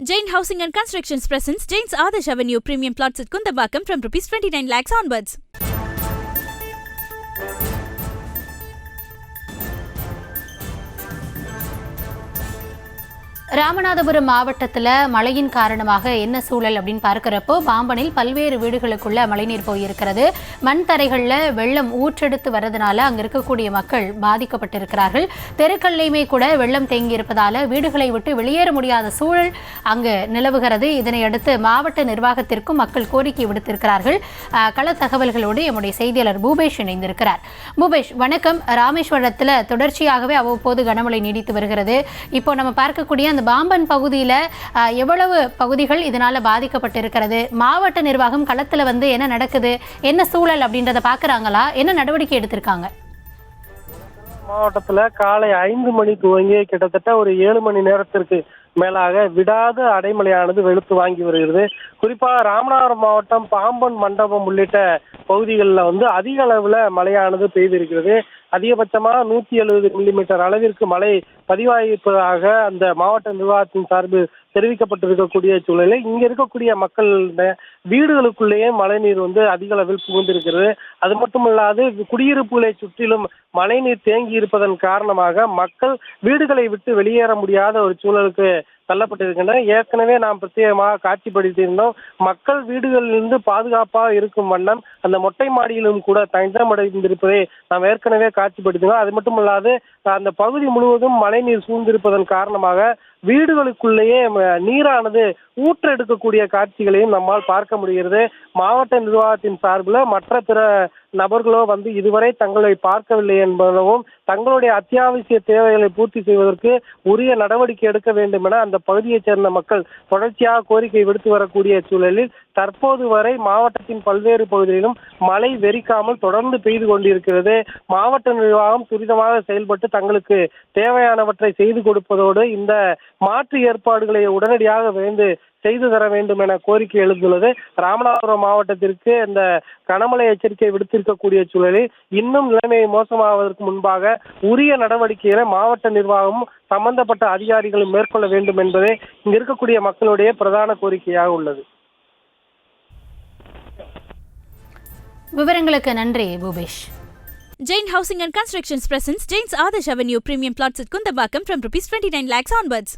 Jain Housing and Constructions presents Jain's Adarsh Avenue Premium Plots at Kundambakam from Rs 29 lakhs onwards. Ramanathapuram மாவட்டத்தில் மழையின் காரணமாக என்ன சூழல் அப்படின்னு பார்க்கிறப்போ பாம்பனில் பல்வேறு வீடுகளுக்குள்ள மழைநீர் போயிருக்கிறது. மண் தரைகளில் வெள்ளம் ஊற்றெடுத்து வரதுனால அங்கே இருக்கக்கூடிய மக்கள் பாதிக்கப்பட்டிருக்கிறார்கள். தெருக்கள்லையுமே கூட வெள்ளம் தேங்கி இருப்பதால வீடுகளை விட்டு வெளியேற முடியாத சூழல் அங்கு நிலவுகிறது. இதனையடுத்து மாவட்ட நிர்வாகத்திற்கும் மக்கள் கோரிக்கை விடுத்திருக்கிறார்கள். கள தகவல்களோடு நம்முடைய செய்தியாளர் பூபேஷ் இணைந்திருக்கிறார். பூபேஷ் வணக்கம். ராமேஸ்வரத்தில் தொடர்ச்சியாகவே அவ்வப்போது கனமழை நீடித்து வருகிறது. இப்போ நம்ம பார்க்கக்கூடிய பாம்பன் பகுதியில் எவ்வளவு பகுதிகள் இதனால பாதிக்கப்பட்டிருக்கிறது? மாவட்ட நிர்வாகம் களத்துல என்ன நடக்குது, என்ன சூழல் அப்படின்றத பாக்குறாங்களா? என்ன நடவடிக்கை எடுத்திருக்காங்க? மாவட்டத்துல காலை 5 மணி துவங்கி கிட்டத்தட்ட ஒரு 7 மணி நேரத்திற்கு மேலாக விடாத அடைமழையானது வெளுத்து வாங்கி வருகிறது. குறிப்பாக ராமநாதபுரம் மாவட்டம் பாம்பன் மண்டபம் உள்ளிட்ட பகுதிகளில் அதிக அளவுல மழையானது பெய்திருக்கிறது. அதிகபட்சமாக 170 மில்லிமீட்டர் அளவிற்கு மழை பதிவாகியிருப்பதாக அந்த மாவட்ட நிர்வாகத்தின் சார்பில் தெரிவிக்கப்பட்டிருக்கக்கூடிய சூழலில் இங்க இருக்கக்கூடிய மக்கள் வீடுகளுக்குள்ளேயே மழைநீர் அதிக அளவில் புகுந்திருக்கிறது. அது மட்டுமல்லாது குடியிருப்புகளை சுற்றிலும் மழைநீர் தேங்கி இருப்பதன் காரணமாக மக்கள் வீடுகளை விட்டு வெளியேற முடியாத ஒரு சூழலுக்கு தள்ளப்பட்டிருக்கின்றன. ஏற்கனவே நாம் பிரத்யேகமாக காட்சிப்படுத்தியிருந்தோம். மக்கள் வீடுகளிலிருந்து பாதுகாப்பாக இருக்கும் வண்ணம் அந்த மொட்டை மாடியிலும் கூட தஞ்சமடைந்திருப்பதை நாம் ஏற்கனவே காட்சிப்படுத்தினோம். அது மட்டுமல்லாது அந்த பகுதி முழுவதும் மழைநீர் சூழ்ந்திருப்பதன் காரணமாக வீடுகளுக்குள்ளேயே நீரானது ஊற்றெடுக்கக்கூடிய காட்சிகளையும் நம்மால் பார்க்க முடிகிறது. மாவட்ட நிர்வாகத்தின் சார்பில் மற்ற பிற நபர்களோ இதுவரை தங்களை பார்க்கவில்லை என்பதவும் தங்களுடைய அத்தியாவசிய தேவைகளை பூர்த்தி செய்வதற்கு உரிய நடவடிக்கை எடுக்க வேண்டும் என அந்த பகுதியைச் சேர்ந்த மக்கள் தொடர்ச்சியாக கோரிக்கை விடுத்து வரக்கூடிய சூழலில் தற்போது வரை மாவட்டத்தின் பல்வேறு பகுதிகளிலும் மழை வெறிக்காமல் தொடர்ந்து பெய்து கொண்டிருக்கிறது. மாவட்ட நிர்வாகம் துரிதமாக செயல்பட்டு தங்களுக்கு தேவையானவற்றை செய்து கொடுப்பதோடு இந்த மாற்று ஏற்பாடுகளை உடனடியாக விரைந்து செய்து தர வேண்டும் என கோரிக்கை எழுந்துள்ளது. ராமநாதபுரம் மாவட்டத்திற்கு இந்த கனமழை எச்சரிக்கை விடுத்திருக்கக்கூடிய சூழலில் இன்னும் நிலைமை மோசமாவதற்கு முன்பாக உரிய நடவடிக்கைகளை மாவட்ட நிர்வாகமும் சம்பந்தப்பட்ட அதிகாரிகளும் மேற்கொள்ள வேண்டும் என்பதே இங்க இருக்கக்கூடிய மக்களுடைய பிரதான கோரிக்கையாக உள்ளது. விவரங்களுக்கு நன்றி Bhupesh. Jain Housing and Constructions presents Jain's Adarsh Avenue Premium Plots at Kundambakam from Rs 29 lakhs onwards.